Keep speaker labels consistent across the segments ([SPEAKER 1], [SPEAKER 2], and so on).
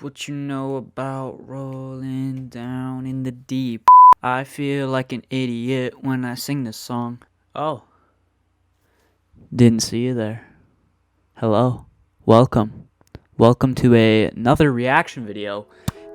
[SPEAKER 1] What you know about rolling down in the deep? I feel like an idiot when I sing this song. Oh, didn't see you there. Hello. Welcome. Welcome to another reaction video.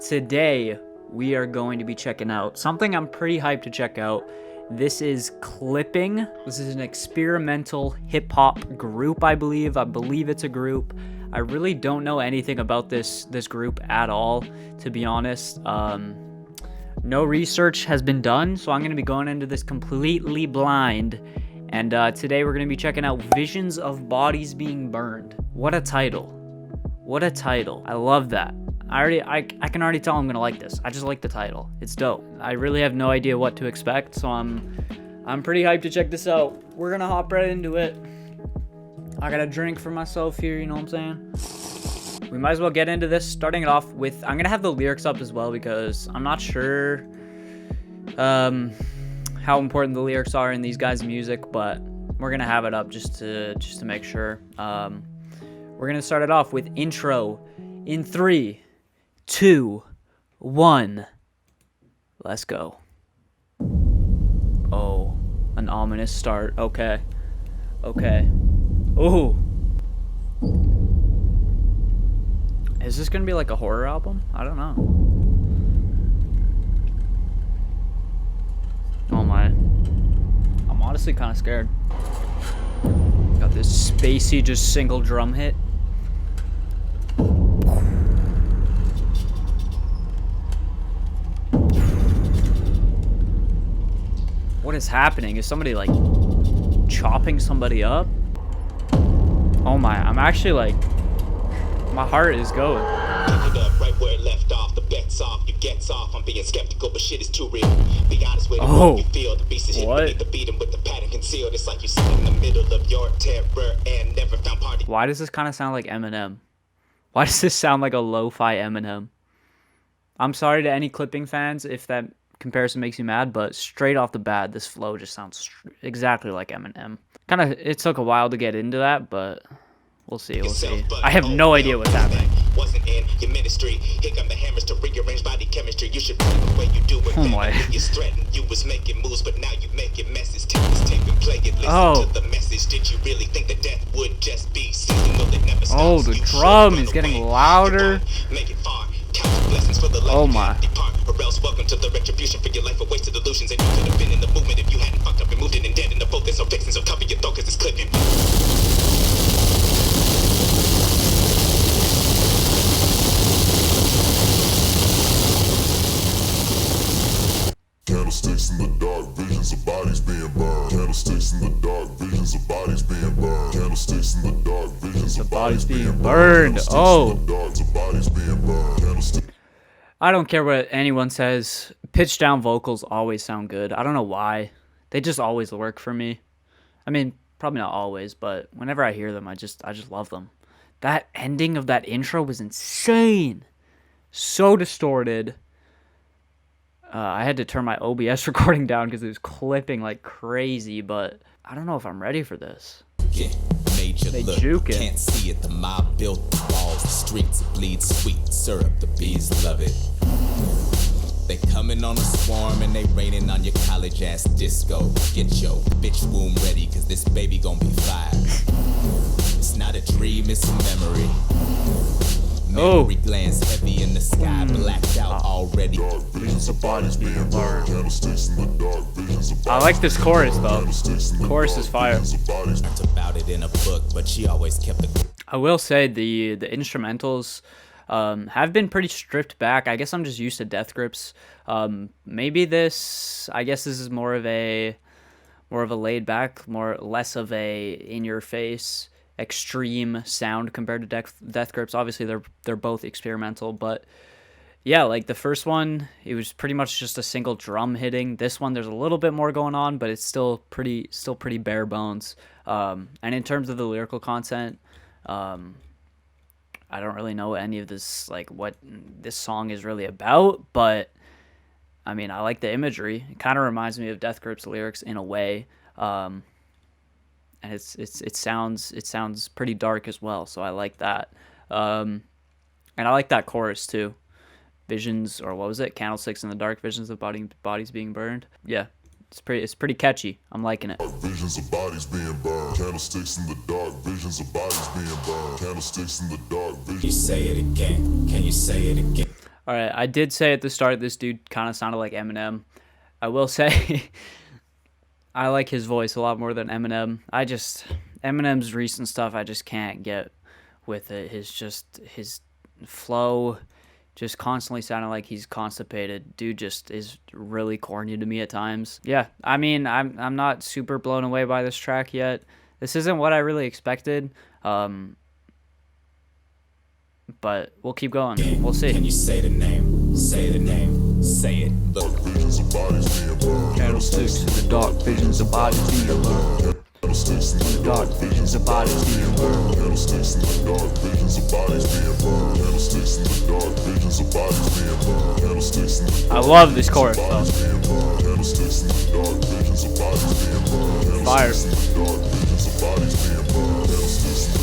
[SPEAKER 1] Today, we are going to be checking out something I'm pretty hyped to check out. This is Clipping. This is an experimental hip-hop group, I believe. I believe it's a group. I really don't know anything about this group at all, to be honest. No research has been done, so I'm going to be going into this completely blind. And today we're going to be checking out Visions of Bodies Being Burned. What a title. What a title. I love that. I can already tell I'm going to like this. I just like the title. It's dope. I really have no idea what to expect, so I'm pretty hyped to check this out. We're going to hop right into it. I got a drink for myself here, you know what I'm saying? We might as well get into this, starting it off with, I'm going to have the lyrics up as well because I'm not sure how important the lyrics are in these guys' music, but we're going to have it up just to make sure. We're going to start it off with intro in 3, 2, 1. Let's go. Oh, an ominous start. Okay. Okay. Ooh. Is this gonna be like a horror album? I don't know. Oh my. I'm honestly kind of scared. Got this spacey, just single drum hit. What is happening? Is somebody like chopping somebody up? Oh my, I'm actually like, my heart is going.
[SPEAKER 2] Pick it up right where it left off. The bet's off, you gets off. I'm being skeptical, but shit is too real. Be honest with it, you feel the beast is hitting beneath the beat, and with the pattern concealed, it's like you sit in the middle of your terror and never found party.
[SPEAKER 1] Why does this kind of sound like Eminem? Why does this sound like a lo-fi Eminem? I'm sorry to any Clipping fans if that comparison makes you mad, but straight off the bat, this flow just sounds exactly like Eminem. Kind of, it took a while to get into that, but we'll see, we'll see. I have no idea what's happening.
[SPEAKER 2] Wasn't in your ministry. Here come the hammers to rearrange body chemistry. You should play the way you do it.
[SPEAKER 1] Oh my.
[SPEAKER 2] You threatened, you was making moves, but now you making messes. Take this tape and play it. Listen to the message. Did you really think that death would just be seasonal? It never stops.
[SPEAKER 1] Oh, the drum is getting louder.
[SPEAKER 2] Make it far. Count the blessings for the life.
[SPEAKER 1] Oh my.
[SPEAKER 2] Depart, or else welcome to the retribution for your life of wasted illusions. And you could have been in the movement if you hadn't fucked up and moved it and dead in the focus. So fixing, so cover your throat cause it's clipping.
[SPEAKER 3] Candlesticks in the dark, visions of bodies being burned. Candlesticks in the dark, visions of bodies being burned. Candlesticks in the dark, visions of bodies being burned.
[SPEAKER 1] Oh.
[SPEAKER 3] Bodies being burned.
[SPEAKER 1] I don't care what anyone says. Pitched down vocals always sound good. I don't know why. They just always work for me. I mean, probably not always, but whenever I hear them, I just love them. That ending of that intro was insane. So distorted. I had to turn my OBS recording down because it was clipping like crazy, but I don't know if I'm ready for this. They juke it.
[SPEAKER 4] Can't see it. The mob built the walls, the streets bleed sweet syrup. The bees love it. They coming on a swarm and they raining on your college ass disco. Get your bitch womb ready, cause this baby gon' be fire. It's not a dream, it's a memory. Memory glands heavy in the sky, blacked out already.
[SPEAKER 3] Visions of bodies being burned. Candlesticks in the dark, visions of
[SPEAKER 1] I like this chorus though. The chorus is fire.
[SPEAKER 4] Learned about it in a book, but she always kept the.
[SPEAKER 1] I will say the instrumentals have been pretty stripped back. I guess I'm just used to death grips. Maybe this, I guess this is more of a laid back, less of a in your face extreme sound compared to death grips. Obviously they're both experimental, but yeah, like the first one, it was pretty much just a single drum hitting. This one, there's a little bit more going on, but it's still pretty bare bones. And in terms of the lyrical content, I don't really know any of this, like what this song is really about, but I mean, I like the imagery. It kind of reminds me of Death Grip's lyrics in a way. And it sounds pretty dark as well, so I like that. And And I like that chorus too. Visions, or what was it? Candlesticks in the dark, visions of bodies being burned. Yeah, it's pretty catchy. I'm liking it.
[SPEAKER 3] Visions of bodies being burned. Candlesticks in the dark. Visions of bodies being burned. Candlesticks in the dark.
[SPEAKER 4] Can you say it again? Can you say it again?
[SPEAKER 1] All right, I did say at the start this dude kind of sounded like Eminem. I will say I like his voice a lot more than Eminem. Eminem's recent stuff I just can't get with it. His flow just constantly sounding like he's constipated. Dude just is really corny to me at times. Yeah, I mean, I'm not super blown away by this track yet. This isn't what I really expected. But we'll keep going. We'll see.
[SPEAKER 4] Can you say the name? Say the name. Say it. Look.
[SPEAKER 3] Visions of bodies being burned.
[SPEAKER 1] Candlesticks in the dark, visions of bodies being burned.
[SPEAKER 3] Candlesticks in the
[SPEAKER 1] Dark visions of bodies being burned.
[SPEAKER 3] Candlesticks in the dark. Visions of bodies being burned. Candlesticks in the dark. Visions of bodies being burned. Candlesticks in the dark.
[SPEAKER 1] I love this chorus though.
[SPEAKER 3] Candlesticks in the dark. Visions of bodies being burned.
[SPEAKER 1] Fire.
[SPEAKER 3] Candlesticks in the dark. Visions of bodies being burned. Candlesticks in the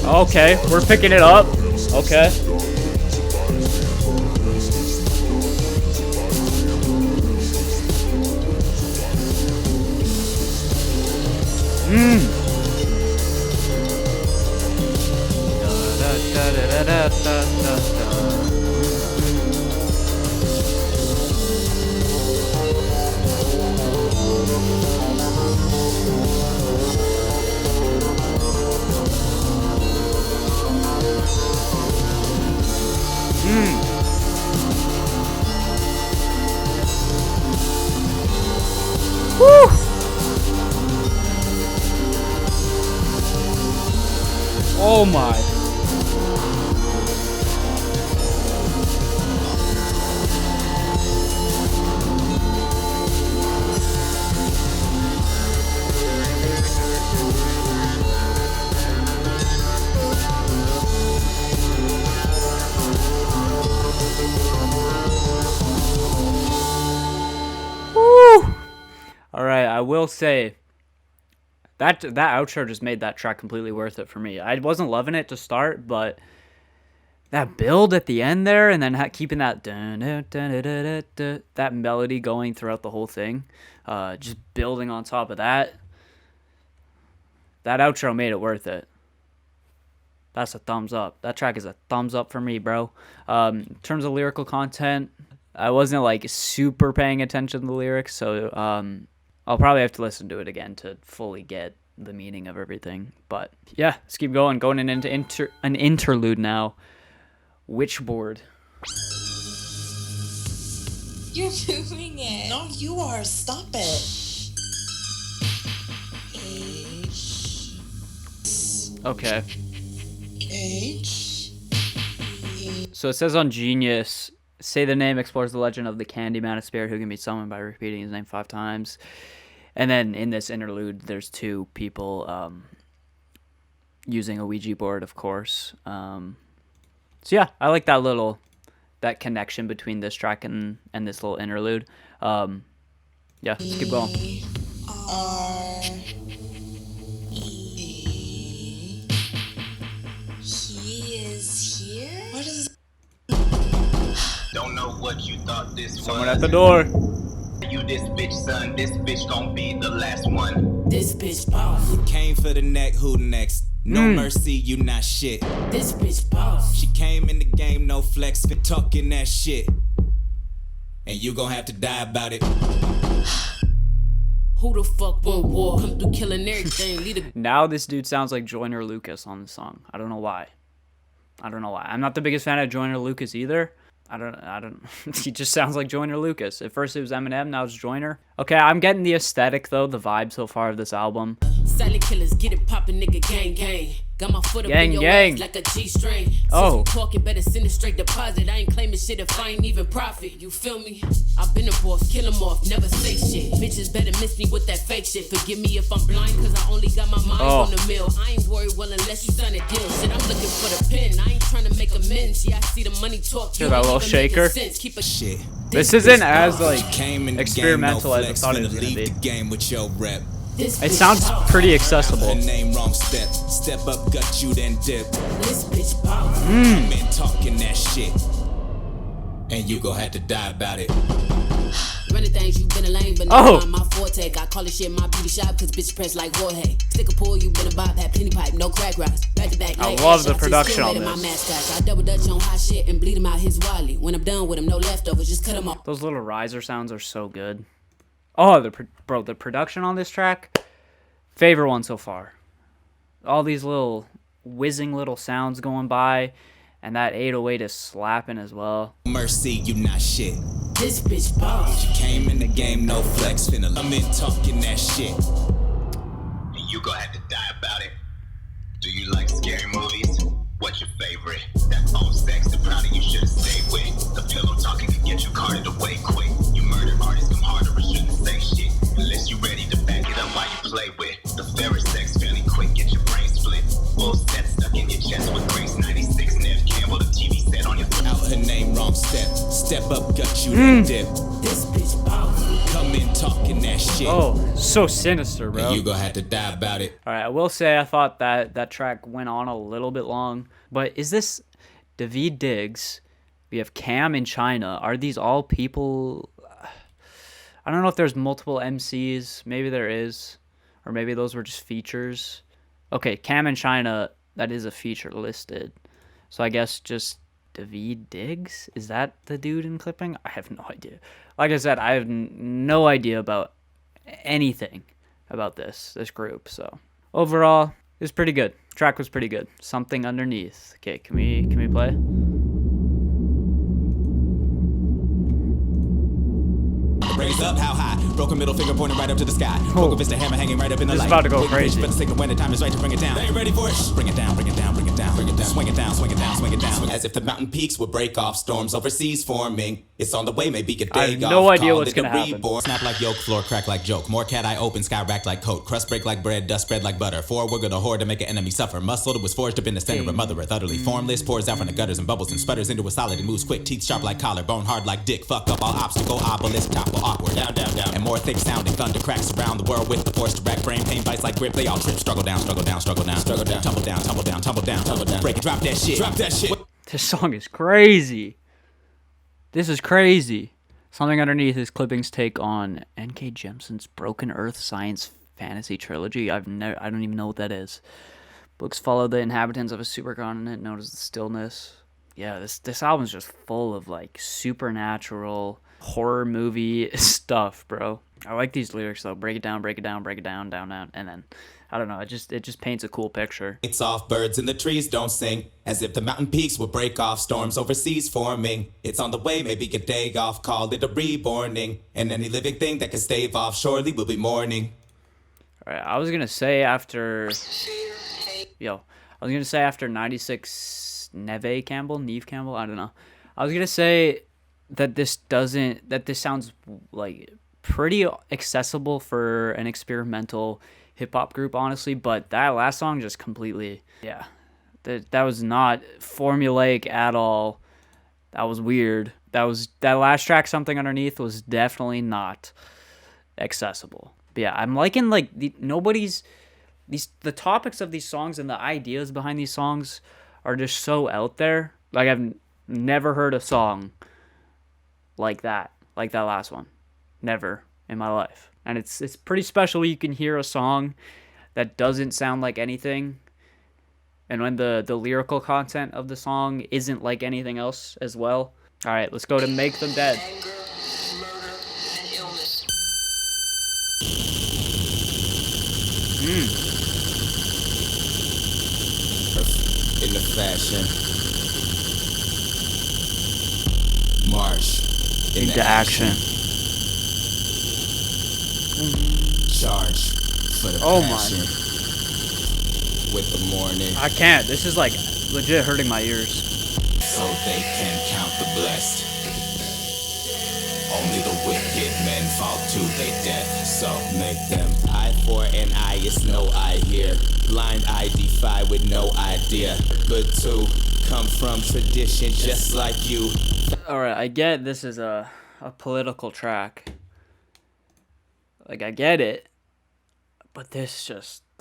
[SPEAKER 3] dark.
[SPEAKER 1] Okay, we're picking it up. Okay. Woo! Oh my. Woo! All right, I will say that outro just made that track completely worth it for me. I wasn't loving it to start, but that build at the end there, and then keeping that that melody going throughout the whole thing, just building on top of that. That outro made it worth it. That's a thumbs up. That track is a thumbs up for me, bro. In terms of lyrical content, I wasn't like super paying attention to the lyrics, so I'll probably have to listen to it again to fully get the meaning of everything. But yeah, let's keep going. Going into an interlude now. Witchboard.
[SPEAKER 5] You're moving it.
[SPEAKER 6] No, you are. Stop it.
[SPEAKER 1] Okay.
[SPEAKER 6] H.
[SPEAKER 1] So it says on Genius, say the name explores the legend of the Candyman, a spirit who can be summoned by repeating his name 5 times. And then in this interlude, there's 2 people using a Ouija board, of course. So yeah, I like that connection between this track and this little interlude. Yeah, let's keep going.
[SPEAKER 6] R. E.
[SPEAKER 5] He is here?
[SPEAKER 6] What is
[SPEAKER 2] Don't know what you thought this
[SPEAKER 1] Someone
[SPEAKER 2] was.
[SPEAKER 1] at the door.
[SPEAKER 2] You this bitch, son. This bitch gon' be the last one.
[SPEAKER 7] This bitch boss.
[SPEAKER 4] Came for the neck, who next? No mercy, you not shit.
[SPEAKER 7] This bitch boss.
[SPEAKER 4] She came in the game, no flex, for talking that shit. And you gon' have to die about it.
[SPEAKER 7] Who the fuck will war? Come through killing everything. Lead a
[SPEAKER 1] Now this dude sounds like Joyner Lucas on the song. I don't know why. I'm not the biggest fan of Joyner Lucas either. I don't. He just sounds like Joyner Lucas. At first it was Eminem, now it's Joyner. Okay, I'm getting the aesthetic though, the vibe so far of this album.
[SPEAKER 7] silent killers, get it poppin', nigga, gang, gang. Got my foot up
[SPEAKER 1] Gang,
[SPEAKER 7] in your
[SPEAKER 1] gang.
[SPEAKER 7] ass like a G-string.
[SPEAKER 1] Oh.
[SPEAKER 7] Since you talking, better send a straight deposit. I ain't claiming shit if I ain't even profit. You feel me? I've been a boss, kill 'em off, never say shit. Bitches better miss me with that fake shit. Forgive me if I'm blind, cause I only got my mind on the mill. I ain't worried, well, unless you sign a deal. Shit, I'm looking for the pen. I ain't trying to make amends. Yeah, I see the money talk.
[SPEAKER 1] Hear that little shaker?
[SPEAKER 7] Keep a
[SPEAKER 4] Shit.
[SPEAKER 1] This isn't as like
[SPEAKER 4] Came in the
[SPEAKER 1] experimental
[SPEAKER 4] game,
[SPEAKER 1] as I
[SPEAKER 4] no flex,
[SPEAKER 1] thought it
[SPEAKER 4] finna
[SPEAKER 1] was gonna
[SPEAKER 4] leave
[SPEAKER 1] be.
[SPEAKER 4] the game with your rep.
[SPEAKER 1] It sounds pretty accessible.
[SPEAKER 4] Name wrong step. Step up, gut you, then dip.
[SPEAKER 7] This bitch ball.
[SPEAKER 4] I'm in talking that shit. And you gon' have to die about it.
[SPEAKER 7] Running things, you been a lame, but
[SPEAKER 1] Oh.
[SPEAKER 7] never mind my forte. I call this shit my beauty shop, cause bitch press like woah. Stick a pull, you been a bop, had plenty pipe, no crack rocks. Back to back,
[SPEAKER 1] I
[SPEAKER 7] like
[SPEAKER 1] love the
[SPEAKER 7] shots,
[SPEAKER 1] production on
[SPEAKER 7] still
[SPEAKER 1] this.
[SPEAKER 7] my mascots. I double dutch on hot shit and bleed him out his wally. When I'm done with him, no leftovers, just cut him off.
[SPEAKER 1] Those little riser sounds are so good. Oh, the production on this track, favorite one so far. All these little whizzing little sounds going by, and that 808 is slapping as well.
[SPEAKER 4] Mercy, you not shit.
[SPEAKER 7] This bitch ball.
[SPEAKER 4] Came in the game, no flex, finna. I'm in talking that shit. And you gon' have to die about it. Do you like scary movies? What's your favorite? That phone sex, the brownie you should've stayed with. The pillow talking can get you carted away quick. You murder artists come harder or shouldn't say shit. Unless you ready to back it up while you play with. The fairer sex fairly quick, get your brain split. Full set stuck in your chest with Grace 96, Neve, Campbell, the TV set on your out her name, wrong step. Step up, gut you, then dip.
[SPEAKER 7] This bitch ball.
[SPEAKER 4] Come in talking that shit.
[SPEAKER 1] Oh, so sinister, bro.
[SPEAKER 4] And you gon' have to die about it.
[SPEAKER 1] All right, I will say I thought that track went on a little bit long, but is this David Diggs? We have Cam in China. Are these all people? I don't know if there's multiple MCs. Maybe there is, or maybe those were just features. Okay, Cam in China, that is a feature listed. So I guess just David Diggs? Is that the dude in clipping? I have no idea. Like I said, I have no idea about anything about this group. So overall, it was pretty good. Track was pretty good. Something underneath. Okay, can we play?
[SPEAKER 4] Raised up, how high? Broken middle finger pointing right up to the sky. Broken fist, a hammer hanging right up in the
[SPEAKER 1] This is
[SPEAKER 4] light.
[SPEAKER 1] about to go
[SPEAKER 4] Big
[SPEAKER 1] crazy.
[SPEAKER 4] bitch, but the signal when the time is right to bring it down. They ain't ready for it. Bring it down, bring it down, bring it down, bring it down, bring it down. Swing it down, swing it down, swing it down. As if the mountain peaks would break off, storms overseas forming. It's on the way, maybe a day
[SPEAKER 1] I have
[SPEAKER 4] off.
[SPEAKER 1] no idea
[SPEAKER 4] Call
[SPEAKER 1] what's
[SPEAKER 4] it
[SPEAKER 1] gonna
[SPEAKER 4] a
[SPEAKER 1] happen.
[SPEAKER 4] reborn. Snap like yolk, floor crack like joke. More cat eye open, sky rack like coat. Crust break like bread, dust spread like butter. Forward with a horde to make an enemy suffer. Muscle that was forged up in the center of Mother Earth. Utterly formless, pours out from the gutters and bubbles and sputters into a solid and moves quick. Teeth sharp like collar, bone hard like dick. Fuck up all obstacle, obelisk, topple awkward. Down, down, down. And more thick sounding thunder cracks around the world with the force to rack. Brain pain bites like grip. They all trip. Struggle down, struggle down, struggle down, struggle down. Tumble down, tumble down, tumble down, tumble down. Break it, drop that shit. Drop that shit.
[SPEAKER 1] This song is crazy. This is crazy. Something underneath is Clipping's take on N.K. Jemisin's Broken Earth science fantasy trilogy. I don't even know what that is. Books follow the inhabitants of a supercontinent known as the Stillness. Yeah, this album's just full of like supernatural horror movie stuff, bro. I like these lyrics though. Break it down, break it down, break it down, down, down, and then I don't know. It just paints a cool picture.
[SPEAKER 4] It's off, birds in the trees don't sing. As if the mountain peaks would break off, storms overseas forming. It's on the way, maybe a day off, call it a reborning. And any living thing that can stave off, surely will be mourning.
[SPEAKER 1] All right, I was gonna say after 96 Neve Campbell, I don't know. I was gonna say that this sounds like pretty accessible for an experimental hip hop group, honestly. But that last song just completely, that was not formulaic at all. That was weird. That last track, Something Underneath, was definitely not accessible. But yeah, I'm liking like the topics of these songs and the ideas behind these songs are just so out there. Like I've never heard a song like that last one. Never in my life. And it's pretty special when you can hear a song that doesn't sound like anything, and when the lyrical content of the song isn't like anything else as well. All right, let's go to Make Them Dead.
[SPEAKER 8] Anger, murder, and illness.
[SPEAKER 4] In the fashion. March.
[SPEAKER 1] Into action.
[SPEAKER 4] Charge for the
[SPEAKER 1] Oh my.
[SPEAKER 4] passion. With the morning.
[SPEAKER 1] I can't. This is like legit hurting my ears.
[SPEAKER 4] So they can count the blessed. Only the wicked men fall to their death. So make them eye for an eye, it's no eye here. Blind eye defy with no idea. Good to come from tradition just like you.
[SPEAKER 1] Alright, I get this is a political track. Like, I get it. But this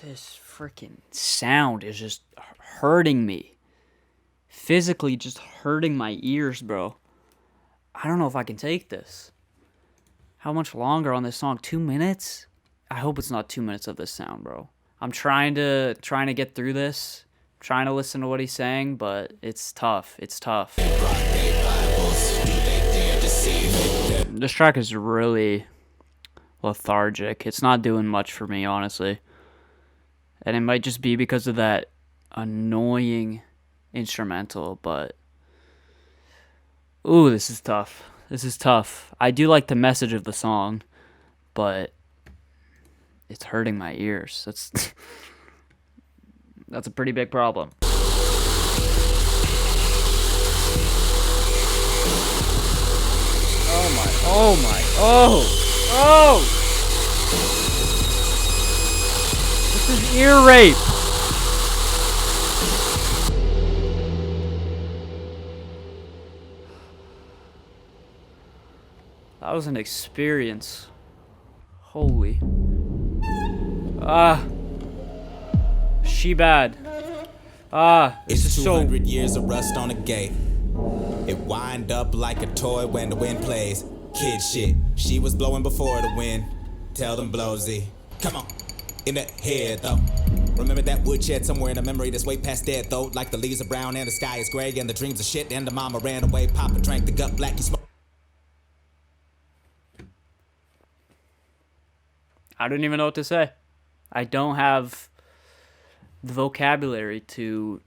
[SPEAKER 1] freaking sound is just hurting me. Physically just hurting my ears, bro. I don't know if I can take this. How much longer on this song? 2 minutes? I hope it's not 2 minutes of this sound, bro. I'm trying to get through this. Trying to listen to what he's saying, but it's tough. It's tough. This track is really lethargic. It's not doing much for me, honestly. And it might just be because of that annoying instrumental, but ooh, this is tough. This is tough. I do like the message of the song, but it's hurting my ears. That's a pretty big problem. Oh! This is ear rape! That was an experience. Holy. She bad. This
[SPEAKER 4] It's
[SPEAKER 1] is so...
[SPEAKER 4] 200 years of rust on a gate. It wind up like a toy when the wind plays. Kid shit, she was blowing before the wind. Tell them blowsy. Come on, in the head though. Remember that woodshed somewhere in a memory that's way past dead though. Like the leaves are brown and the sky is gray and the dreams are shit and the mama ran away. Papa drank the gut black, he smoked.
[SPEAKER 1] I don't even know what to say. I don't have the vocabulary to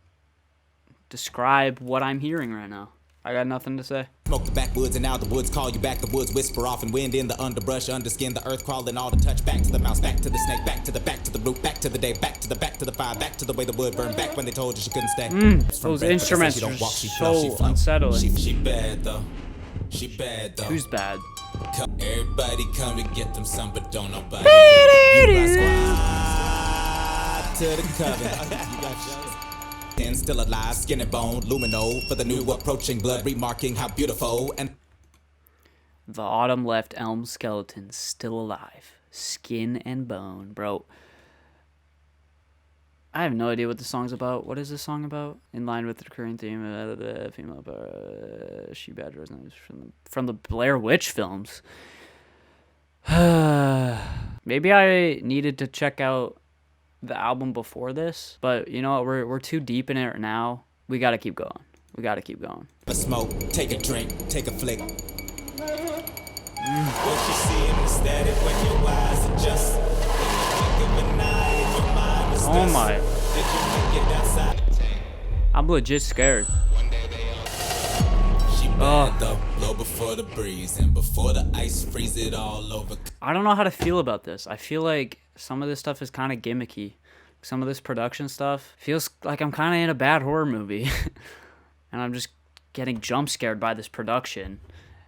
[SPEAKER 1] describe what I'm hearing right now. I got nothing to say.
[SPEAKER 4] Smoke the backwoods and now the woods call you back. The woods whisper off and wind in the underbrush, underskin, the earth crawling, all the touch. Back to the mouse, back to the snake, back to the root, back to the day, back to the fire, back to the way the wood burned, back when they told you she couldn't stay.
[SPEAKER 1] Those instruments are so unsettling.
[SPEAKER 4] She bad though. She bad though.
[SPEAKER 1] Who's bad?
[SPEAKER 4] Everybody come to get them some, but don't nobody. You squad to the coven. And still alive, skin and bone, lumino for the new approaching blood, remarking how beautiful and
[SPEAKER 1] The autumn left elm skeleton still alive, skin and bone, bro. I have no idea what the song's about. What is this song about? In line with the recurring theme of the female she bad resonates from the Blair Witch films. Maybe I needed to check out the album before this, but you know what? We're too deep in it now. We gotta keep going. We gotta keep going.
[SPEAKER 4] a smoke, take a drink, take a flick. What you see in the static when your eyes adjust.
[SPEAKER 1] Oh my.
[SPEAKER 4] Did you make it outside?
[SPEAKER 1] I'm legit scared.
[SPEAKER 4] She bad though, blow before the breeze and before the ice freeze it all over.
[SPEAKER 1] I don't know how to feel about this. I feel like some of this stuff is kind of gimmicky. Some of this production stuff feels like I'm kind of in a bad horror movie. And I'm just getting jump scared by this production.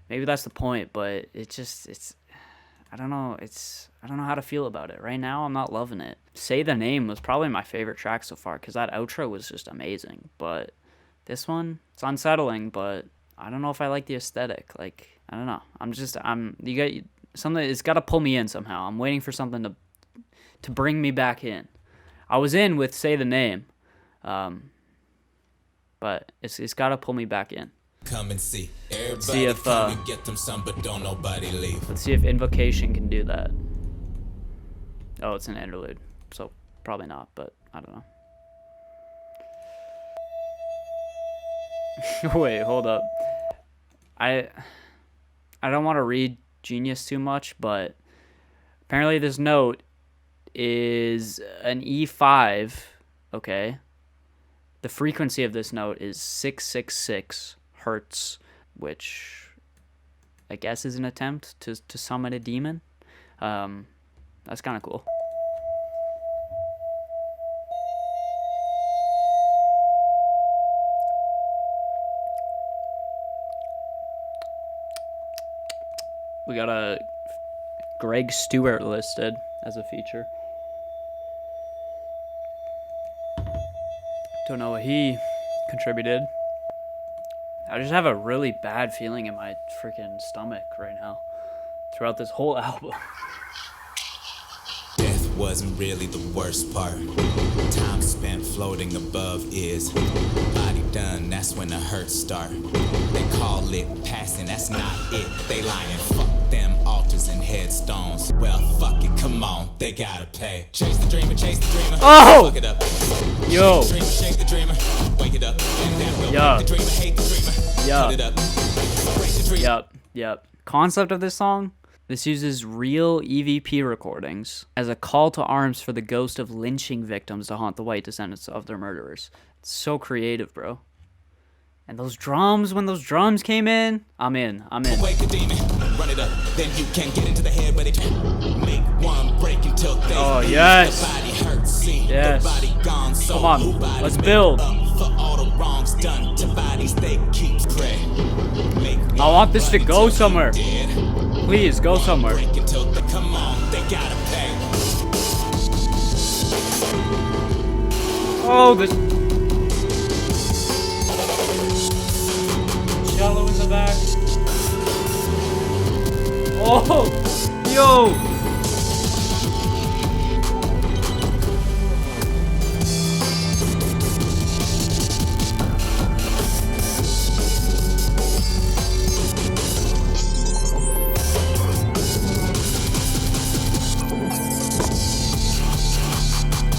[SPEAKER 1] Maybe that's the point, but I don't know. I don't know how to feel about it. Right now, I'm not loving it. Say the Name was probably my favorite track so far because that outro was just amazing. But this one, it's unsettling, but I don't know if I like the aesthetic. Like, I don't know. Something, it's got to pull me in somehow. I'm waiting for something to bring me back in. I was in with Say the Name, but it's got to pull me back in.
[SPEAKER 4] Come and see. Everybody
[SPEAKER 1] See if,
[SPEAKER 4] come and get them some, but don't nobody leave.
[SPEAKER 1] Let's see if Invocation can do that. Oh, it's an interlude, so probably not, but I don't know. Wait, hold up. I don't want to read Genius too much, but apparently this note is an E5, okay? The frequency of this note is 666 hertz, which I guess is an attempt to summon a demon. That's kind of cool. We got a Greg Stewart listed as a feature. Don't know what he contributed. I just have a really bad feeling in my freaking stomach right now throughout this whole album.
[SPEAKER 4] Death wasn't really the worst part. Time spent floating above is body done, that's when the hurts start. They call it passing, that's not it. They lying, fuck them altars and headstones. Well, fuck it, come on, they gotta pay. Chase the dreamer,
[SPEAKER 1] Oh!
[SPEAKER 4] fuck it up.
[SPEAKER 1] Yo.
[SPEAKER 4] Shake the dreamer, wake it up.
[SPEAKER 1] Yo.
[SPEAKER 4] The dreamer, hate the dreamer.
[SPEAKER 1] Yo.
[SPEAKER 4] Cut it up. Break the dreamer.
[SPEAKER 1] Yep. Concept of this song? This uses real EVP recordings as a call to arms for the ghost of lynching victims to haunt the white descendants of their murderers. It's so creative, bro. And those drums, when those drums came in, I'm in.
[SPEAKER 4] Wake the demon, run it up, then you can get into the head, but it make one break until they
[SPEAKER 1] yes.
[SPEAKER 4] The body hurts, see,
[SPEAKER 1] yes.
[SPEAKER 4] The body gone, so
[SPEAKER 1] come on, let's build.
[SPEAKER 4] For all the wrongs done to bodies, they keep praying.
[SPEAKER 1] I want this to go somewhere. Please go somewhere.
[SPEAKER 4] Break until they come on, they gotta pay.
[SPEAKER 1] Oh, this cello in the back. Oh, yo.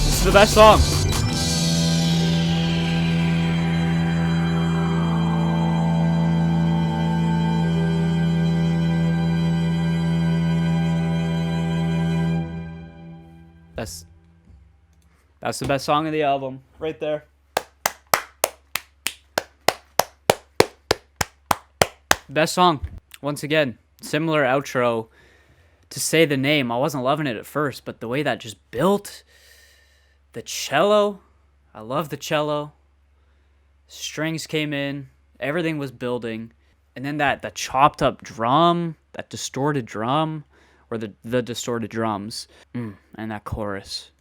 [SPEAKER 1] This is the best song. That's the best song of the album, right there. Best song. Once again, similar outro to Say the Name. I wasn't loving it at first, but the way that just built, the cello, I love the cello. Strings came in, everything was building, and then that chopped up drum, that distorted drum, or the distorted drums, and that chorus.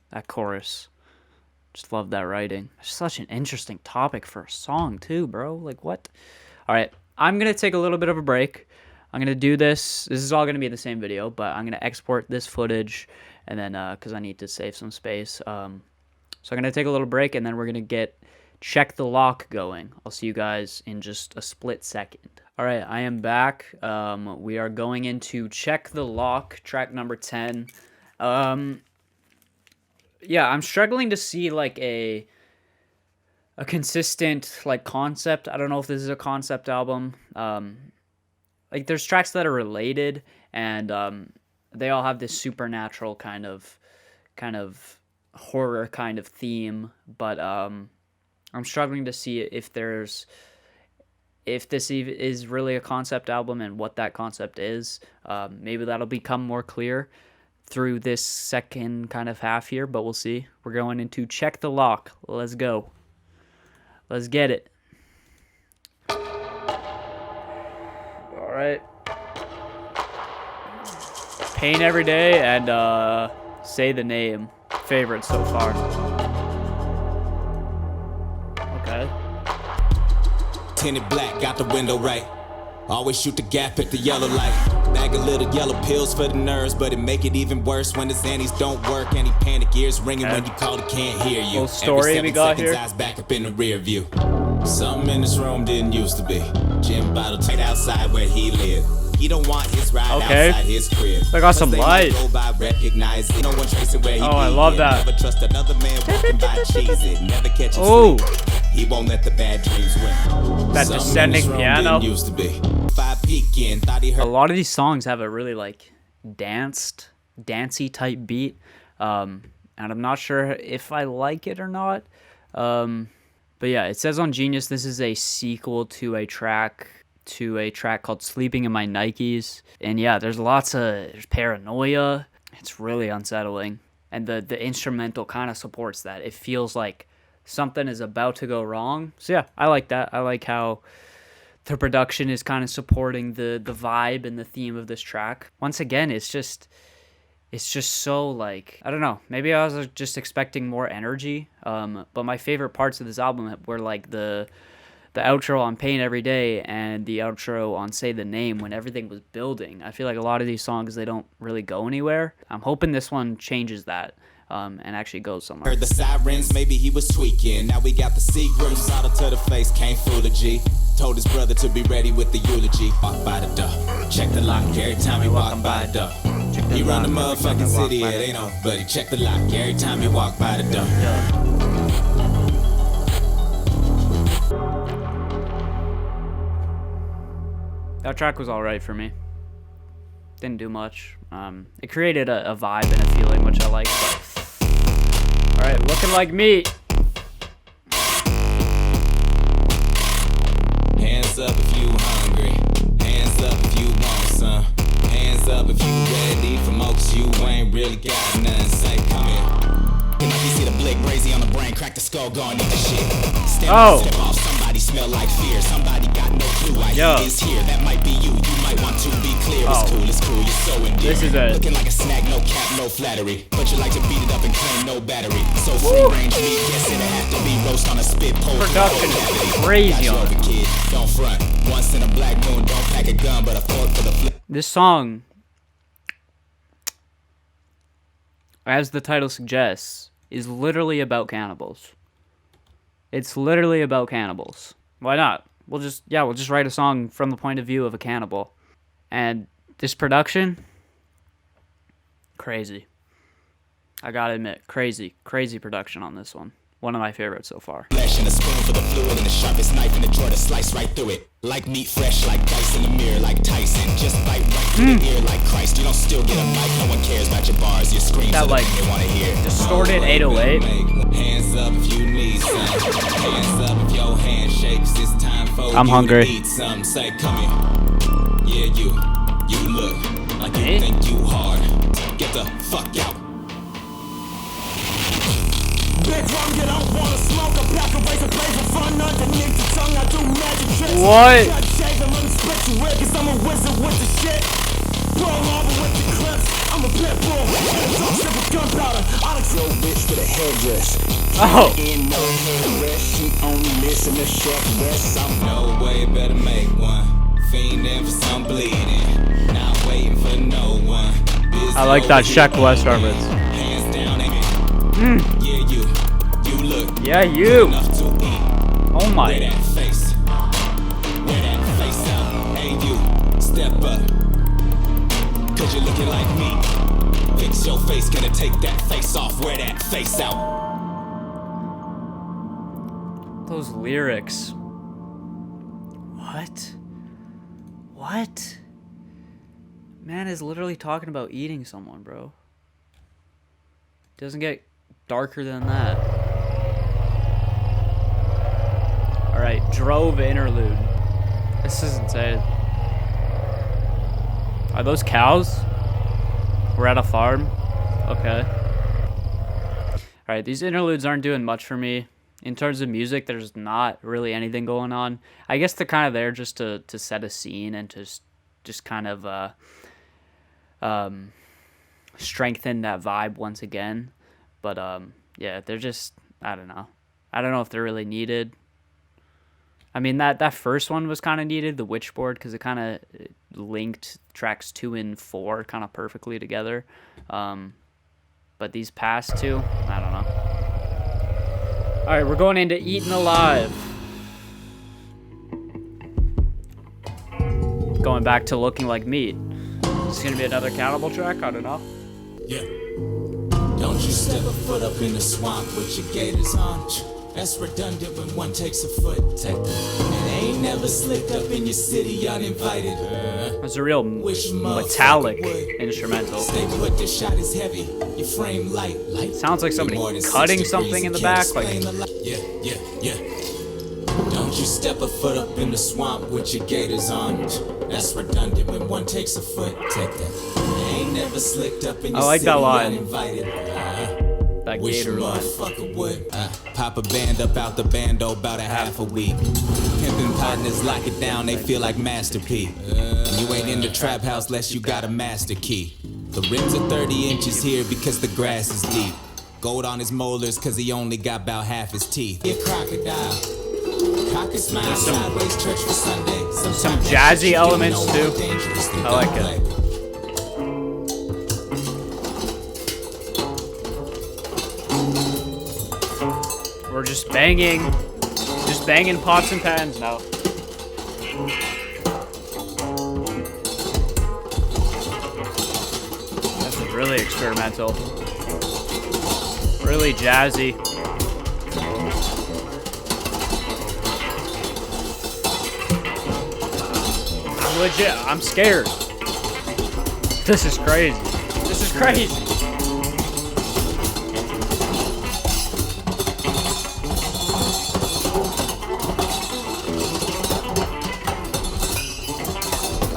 [SPEAKER 1] Just love that writing. It's such an interesting topic for a song too, bro. Like, what? All right, I'm gonna take a little bit of a break. I'm gonna do this. This is all gonna be in the same video, but I'm gonna export this footage, and then because I need to save some space. So I'm gonna take a little break, and then we're gonna get Check the Lock going. I'll see you guys in just a split second. All right, I am back. We are going into Check the Lock, track number 10. Yeah, I'm struggling to see like a consistent like concept. I don't know if this is a concept album. Like there's tracks that are related, and they all have this supernatural kind of horror kind of theme, but I'm struggling to see if this is really a concept album and what that concept is. Maybe that'll become more clear through this second kind of half here, but we'll see. We're going into Check the Lock. Let's go. Let's get it. All right. Pain Every Day and Say the Name. Favorite so far. Okay.
[SPEAKER 4] Tinted black, got the window right. Always shoot the gap at the yellow light. Bag of little yellow pills for the nerves, but it make it even worse when the Xannies don't work. Any panic ears ringing when you call it can't hear you.
[SPEAKER 1] Little story we got here.
[SPEAKER 4] Eyes back up in the rear view. Something in this room didn't used to be. Gym bottle tight outside where he lived. He don't want his ride outside his crib.
[SPEAKER 1] I got some light.
[SPEAKER 4] No one tracing where he
[SPEAKER 1] I love that.
[SPEAKER 4] Never trust another man walking by cheesy. Never catch him sleep. He won't let the bad dreams win.
[SPEAKER 1] That descending piano.
[SPEAKER 4] Used to be. A
[SPEAKER 1] lot of these songs have a really like dancey type beat, and I'm not sure if I like it or not. But yeah, it says on Genius this is a sequel to a track called Sleeping in My Nikes. And yeah, there's paranoia. It's really unsettling. And the instrumental kind of supports that. It feels like something is about to go wrong. So yeah, I like that. I like how the production is kind of supporting the vibe and the theme of this track. Once again, it's just so like, I don't know, maybe I was just expecting more energy. But my favorite parts of this album were like the the outro on Pain Every Day and the outro on Say the Name when everything was building. I feel like a lot of these songs, they don't really go anywhere. I'm hoping this one changes that and actually goes somewhere.
[SPEAKER 4] Heard the sirens, maybe he was tweaking. Now we got the Seagrams out to the face, can't fool a G. Told his brother to be ready with the eulogy. Walk by the door, check the lock every time he walk by the door. He run the motherfucking city, it ain't nobody. Check the lock every time he walk by the door.
[SPEAKER 1] That track was alright for me. Didn't do much. It created a vibe and a feeling, which I like. Alright, looking like me.
[SPEAKER 4] Hands up if you hungry. Hands up if you want some. Hands up if you ready for more, 'cause you ain't really got nothing. Say, come here. You see the blick crazy on the brain, crack the skull, go and eat the shit. Step off, somebody smell like fear. Somebody got no clue why he is here. That might be you. You might want to be clear. It's cool, you're so endearing.
[SPEAKER 1] This is
[SPEAKER 4] looking like a snack, no cap, no flattery. But you like to beat it up and claim no battery. So free range meat, guess it'll have to be roast on a spit pole.
[SPEAKER 1] Production is crazy on it.
[SPEAKER 4] Kid, don't front. Once in a black moon, don't pack a gun, but a fork for the flip.
[SPEAKER 1] This song, as the title suggests, is literally about cannibals. It's literally about cannibals. Why not? We'll just write a song from the point of view of a cannibal. And this production, crazy. I gotta admit, crazy production on this one. One of my favorites so far.
[SPEAKER 4] Flesh and a spoon for the fluid and the sharpest knife in the drawer to slice right through it. Like meat fresh, like dice in the mirror, like Tyson. Just bite right through the ear like Christ. You don't still get a mic, no one cares about your bars. Your screams
[SPEAKER 1] that,
[SPEAKER 4] are the
[SPEAKER 1] like,
[SPEAKER 4] thing they wanna hear.
[SPEAKER 1] distorted 808.
[SPEAKER 4] Hands up if you need some. Hands up if your hand shakes. It's time for
[SPEAKER 1] I'm
[SPEAKER 4] you
[SPEAKER 1] hungry.
[SPEAKER 4] to eat some. Say, come here. Yeah, you look like you think you hard. Get the fuck out. Big drum, you don't wanna smoke a pack of razor blades for fun underneath the tongue. I do magic tricks.
[SPEAKER 1] What?
[SPEAKER 4] Try to shave them, let me split you with, 'cause I'm a wizard with the shit. Roll over with the clips. I'm a pit bull. Don't strip with gunpowder. I'll explode bitch with a headdress.
[SPEAKER 1] Oh.
[SPEAKER 4] In no headrest. She only listen to Chef West. I'm no way better make one. Fiending for some bleeding. Not waiting for no one.
[SPEAKER 1] I like that Shaq West reference.
[SPEAKER 4] Hands down, amen. Yeah, you look.
[SPEAKER 1] Yeah, you.
[SPEAKER 4] Enough to eat.
[SPEAKER 1] Oh my.
[SPEAKER 4] Wear that face. Wear that face out. Hey, you. Step up. 'Cause you're looking like me. Fix your face. Gonna take that face off. Wear that face out.
[SPEAKER 1] Those lyrics. What? Man is literally talking about eating someone, bro. Doesn't get darker than that. Alright, Drove interlude. This is insane. Are those cows? We're at a farm? Okay. Alright, these interludes aren't doing much for me. In terms of music, there's not really anything going on. I guess they're kind of there just to set a scene and to just kind of strengthen that vibe once again. But yeah, they're just, I don't know. I don't know if they're really needed. I mean, that first one was kind of needed, the Witchboard, because it kind of linked tracks 2 and 4 kind of perfectly together. But these past two, I don't know. Alright, we're going into Eaten Alive. Going back to Looking Like Meat. Is this gonna be another Cannibal track? I don't know.
[SPEAKER 4] Yeah. Don't you step a foot up in the swamp with your gators on. That's redundant when one takes a foot. Take that. And they ain't never slipped up in your city uninvited.
[SPEAKER 1] It's a real metallic instrumental.
[SPEAKER 4] Stay put, this shot is heavy. Your frame light.
[SPEAKER 1] Sounds like somebody cutting something in the back. Like,
[SPEAKER 4] yeah. Don't you step a foot up in the swamp with your gators on. That's redundant when one takes a foot. Take that. They ain't never slipped up in your
[SPEAKER 1] I like
[SPEAKER 4] city
[SPEAKER 1] that line.
[SPEAKER 4] uninvited.
[SPEAKER 1] That
[SPEAKER 4] Wish
[SPEAKER 1] gator
[SPEAKER 4] a
[SPEAKER 1] line.
[SPEAKER 4] motherfucker would pop a band up out the bando about a half a week. Pimpin' partners lock it down, they feel like Master P. And you ain't in the trap house unless you got a master key. The rims are 30 inches here because the grass is deep. Gold on his molars cause he only got about half his teeth. Your crocodile,
[SPEAKER 1] Some jazzy elements too. I like it. We're just banging pots and pans now. This is really experimental. Really jazzy. I'm legit, I'm scared. This is crazy. This is crazy.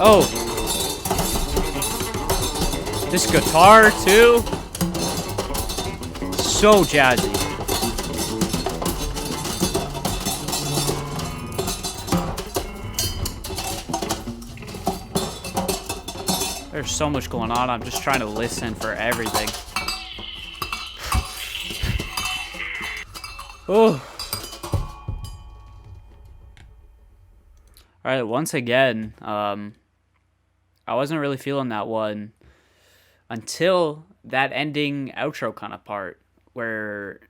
[SPEAKER 1] Oh, this guitar too, so jazzy. There's so much going on, I'm just trying to listen for everything. Oh. Alright, once again, I wasn't really feeling that one until that ending outro kind of part where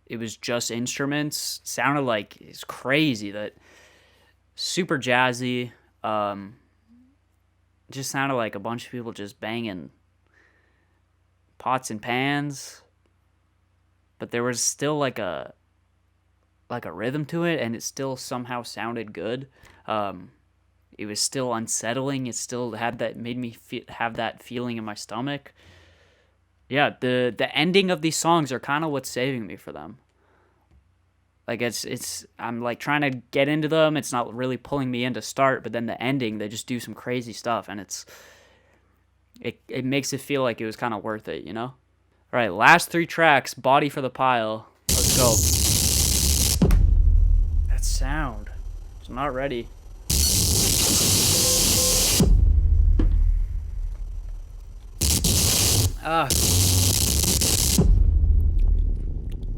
[SPEAKER 1] it was just instruments. Sounded like it's crazy, that super jazzy. Just sounded like a bunch of people just banging pots and pans, but there was still like a rhythm to it, and it still somehow sounded good. It was still unsettling. It still had that, made me have that feeling in my stomach. Yeah, the ending of these songs are kind of what's saving me for them. Like I'm like trying to get into them. It's not really pulling me in to start, but then the ending, they just do some crazy stuff, and it makes it feel like it was kind of worth it, you know? All right, last 3 tracks, Body for the Pile. Let's go. That sound. It's not ready.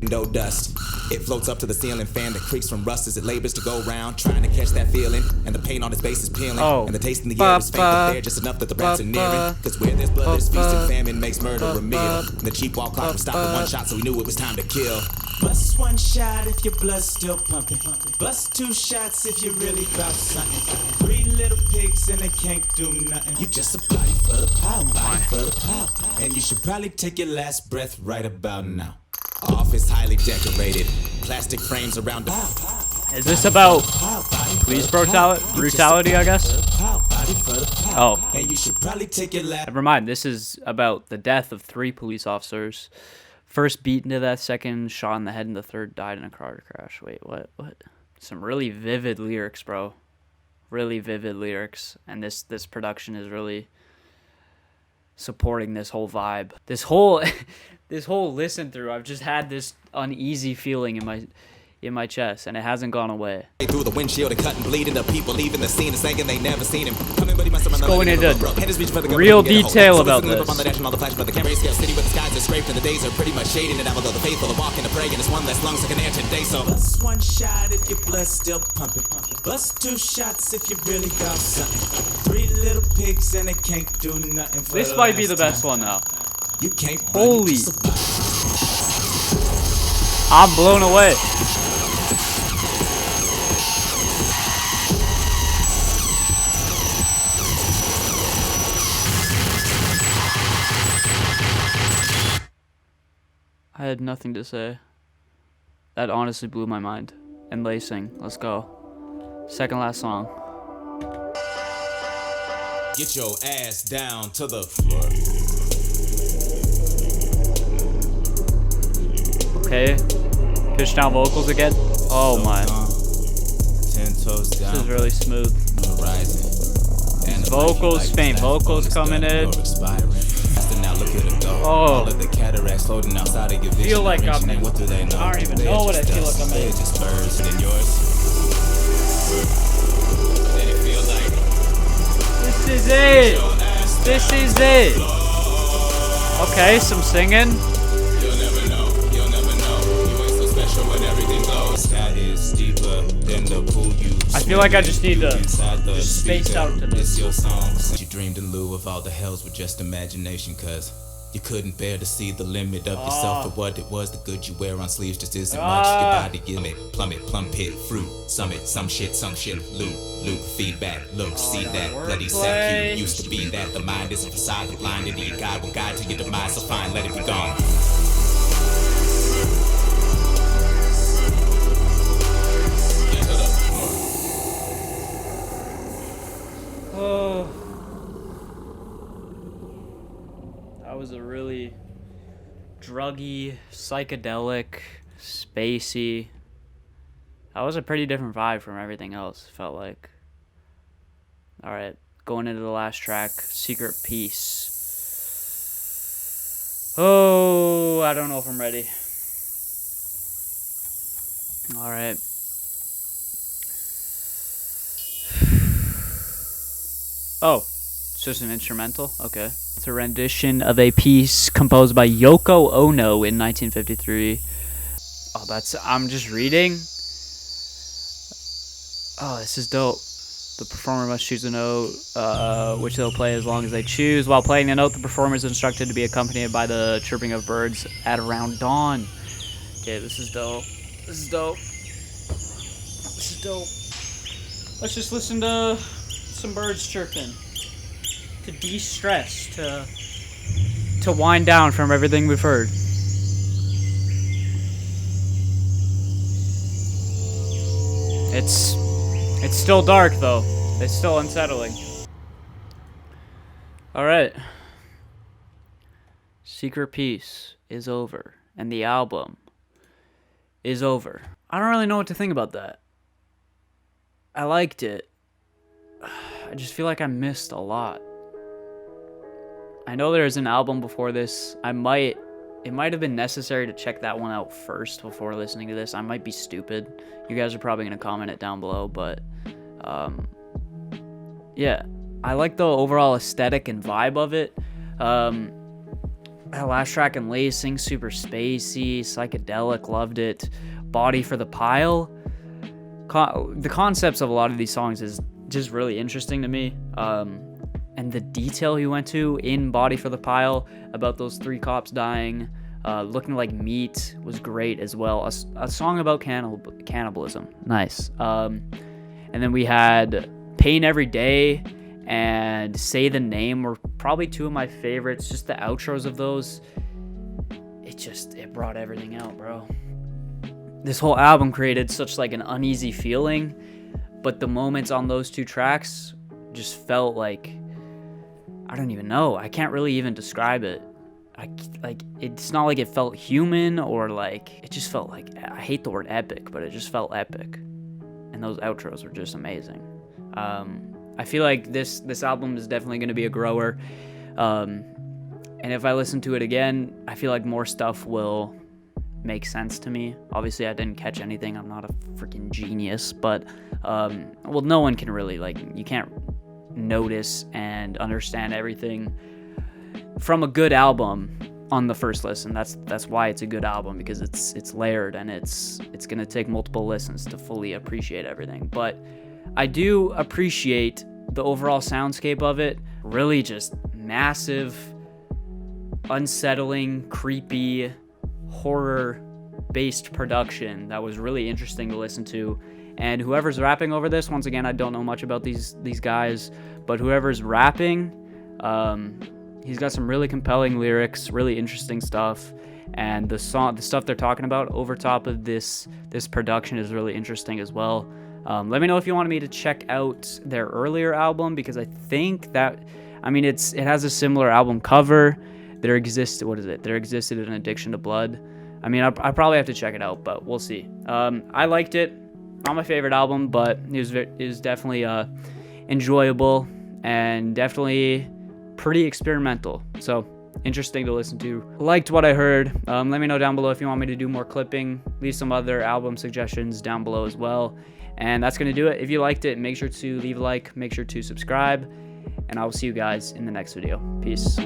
[SPEAKER 4] Window dust. It floats up to the ceiling fan that creaks from rust as it labors to go round, trying to catch that feeling. And the paint on his face is peeling.
[SPEAKER 1] Oh.
[SPEAKER 4] And the taste in the air is faint, but they're just enough that the rats are nearing. Cause where there's blood, there's feast, and famine makes murder a meal. And the cheap wall clock from stopping one shot, so we knew it was time to kill.
[SPEAKER 9] Bust 1 shot if your blood's still pumping. Bust 2 shots if you really bout something. 3 little pigs and they can't do nothing. You just a body for the power, body for the power. And you should probably take your last breath right about now.
[SPEAKER 4] Office highly decorated, plastic frames around the.
[SPEAKER 1] Is this about police brutality, I guess? Oh.
[SPEAKER 9] And you should probably take your last.
[SPEAKER 1] Never mind, this is about the death of 3 police officers. First beaten to death, second shot in the head, and the third died in a car crash. Wait, what? Some really vivid lyrics, bro. Really vivid lyrics. And this production is really supporting this whole vibe. This whole listen through, I've just had this uneasy feeling in my chest, and it hasn't gone away.
[SPEAKER 4] Through the windshield and cut and bleeding, the people leaving the scene and saying they never seen him.
[SPEAKER 1] It's going into real detail about this.
[SPEAKER 4] On the dash and all the flash, but the camera scale city with the skies are scraped and the days are pretty much shading. And although the faithful are walking to pray, and it's one less lungs like an air today. So
[SPEAKER 9] Bust 1 shot if your blood's still pumping. Bust 2 shots if you really got something. 3 little pigs and they can't do nothing. For
[SPEAKER 1] This might be the best one now.
[SPEAKER 9] You can't.
[SPEAKER 1] Holy! I'm blown away. I had nothing to say. That honestly blew my mind. Enlacing, let's go. Second last song.
[SPEAKER 4] get your ass down to the floor.
[SPEAKER 1] Okay. Pitch down vocals again. Oh my.
[SPEAKER 4] 10 toes down.
[SPEAKER 1] This is really smooth.
[SPEAKER 4] Rising. And
[SPEAKER 1] vocals, faint vocals coming in. Oh.
[SPEAKER 4] All of the cataracts floating outside of your vision.
[SPEAKER 1] Feel like I'm in.
[SPEAKER 4] What do they know?
[SPEAKER 1] I don't even know what I feel like I'm in.
[SPEAKER 4] Just birds and yours. Did it feel like
[SPEAKER 1] This is it. This is it. Okay, some singing.
[SPEAKER 4] You'll never know. You ain't so special when everything glows. Sky is deeper than the to pull you.
[SPEAKER 1] I feel like I just need to
[SPEAKER 4] Inside the
[SPEAKER 1] just space
[SPEAKER 4] speaker.
[SPEAKER 1] out to this.
[SPEAKER 4] It's your songs. You dreamed in lieu of all the hells with just imagination, cause you couldn't bear to see the limit of yourself for what it was. The good you wear on sleeves just isn't much. Your body plummet, plum pit, fruit, summit, some shit, loop, feedback, look, see that, bloody sack you used to be that. The mind is a facade, the blinded your God will guide to your demise, so fine, let it be gone.
[SPEAKER 1] Oh. That was a really druggy, psychedelic, spacey. That was a pretty different vibe from everything else, felt like. Alright, going into the last track, Secret Peace. Oh, I don't know if I'm ready. Alright. Oh, it's just an instrumental? Okay. It's a rendition of a piece composed by Yoko Ono in 1953. Oh, I'm just reading. Oh, this is dope. The performer must choose a note, which they'll play as long as they choose. While playing the note, the performer is instructed to be accompanied by the chirping of birds at around dawn. Okay, this is dope. This is dope. This is dope. Let's just listen to some birds chirping. To de-stress, to wind down from everything we've heard. It's still dark though. It's still unsettling. Alright. Secret Peace is over. And the album is over. I don't really know what to think about that. I liked it. I just feel like I missed a lot. I know there's an album before this. It might have been necessary to check that one out first before listening to this. I might be stupid. You guys are probably going to comment it down below, but yeah, I like the overall aesthetic and vibe of it. That last track, Enlacing, super spacey, psychedelic, loved it. Body for the Pile. The concepts of a lot of these songs is just really interesting to me. And the detail he went to in Body for the Pile about those 3 cops dying, looking like meat was great as well. A song about cannibalism. Nice. And then we had Pain Every Day and Say the Name were probably 2 of my favorites. Just the outros of those. It brought everything out, bro. This whole album created such like an uneasy feeling, but the moments on those 2 tracks just felt like, I don't even know. I can't really even describe it. It's not like it felt human or like, it just felt like, I hate the word epic, but it just felt epic. And those outros were just amazing. I feel like this album is definitely going to be a grower. And if I listen to it again, I feel like more stuff will make sense to me. Obviously, I didn't catch anything. I'm not a freaking genius, but, well, no one can really, you can't notice and understand everything from a good album on the first listen. That's why it's a good album, because it's layered and it's gonna take multiple listens to fully appreciate everything. But I do appreciate the overall soundscape of it. Really just massive, unsettling, creepy, horror-based production that was really interesting to listen to. And whoever's rapping over this, once again, I don't know much about these guys, but whoever's rapping, he's got some really compelling lyrics, really interesting stuff, and the stuff they're talking about over top of this production is really interesting as well. Let me know if you wanted me to check out their earlier album, because I think that, it has a similar album cover. There existed an Addiction to Blood. I probably have to check it out, but we'll see. I liked it. Not my favorite album, but it was definitely enjoyable and definitely pretty experimental. So interesting to listen to. Liked what I heard. Let me know down below if you want me to do more clipping. Leave some other album suggestions down below as well. And that's going to do it. If you liked it, make sure to leave a like, make sure to subscribe, and I will see you guys in the next video. Peace.